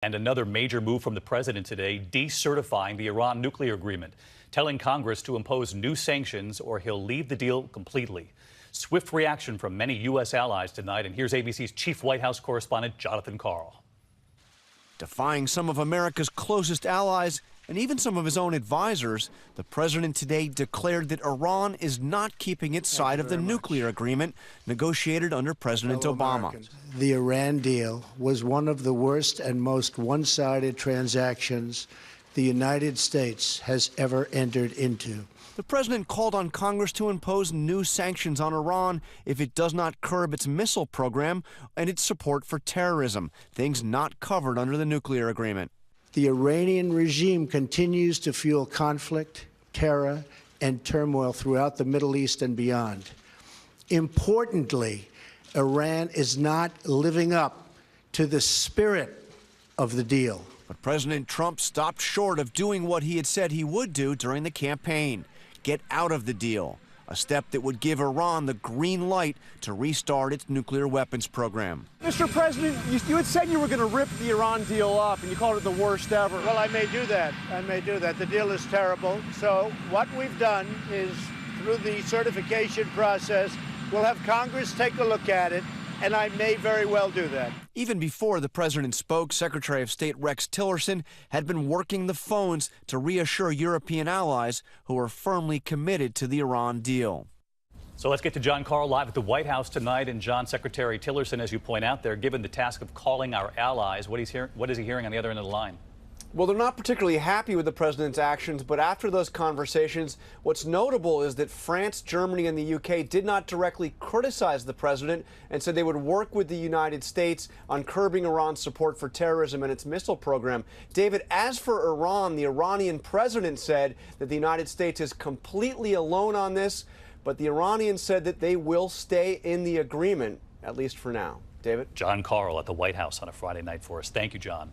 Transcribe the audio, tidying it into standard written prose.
And another major move from the president today, decertifying the Iran nuclear agreement, telling Congress to impose new sanctions or he'll leave the deal completely. Swift reaction from many U.S. allies tonight, and here's ABC's chief White House correspondent, Jonathan Karl. Defying some of America's closest allies and even some of his own advisors, the president today declared that Iran is not keeping its side of the nuclear agreement negotiated under President Obama. The Iran deal was one of the worst and most one-sided transactions the United States has ever entered into. The president called on Congress to impose new sanctions on Iran if it does not curb its missile program and its support for terrorism, things not covered under the nuclear agreement. The Iranian regime continues to fuel conflict, terror, and turmoil throughout the Middle East and beyond. Importantly, Iran is not living up to the spirit of the deal. But President Trump stopped short of doing what he had said he would do during the campaign: get out of the deal, a step that would give Iran the green light to restart its nuclear weapons program. Mr. President, you had said you were going to rip the Iran deal up, and you called it the worst ever. Well, I may do that. I may do that. The deal is terrible. So what we've done is, through the certification process, we'll have Congress take a look at it, and I may very well do that. Even before the president spoke, Secretary of State Rex Tillerson had been working the phones to reassure European allies who are firmly committed to the Iran deal. So let's get to John Karl live at the White House tonight. And John, Secretary Tillerson, as you point out there, given the task of calling our allies, what is he hearing on the other end of the line? Well, they're not particularly happy with the president's actions, but after those conversations, what's notable is that France, Germany, and the UK did not directly criticize the president and said they would work with the United States on curbing Iran's support for terrorism and its missile program. David, as for Iran, the Iranian president said that the United States is completely alone on this, but the Iranians said that they will stay in the agreement, at least for now. David? John Karl at the White House on a Friday night for us. Thank you, John.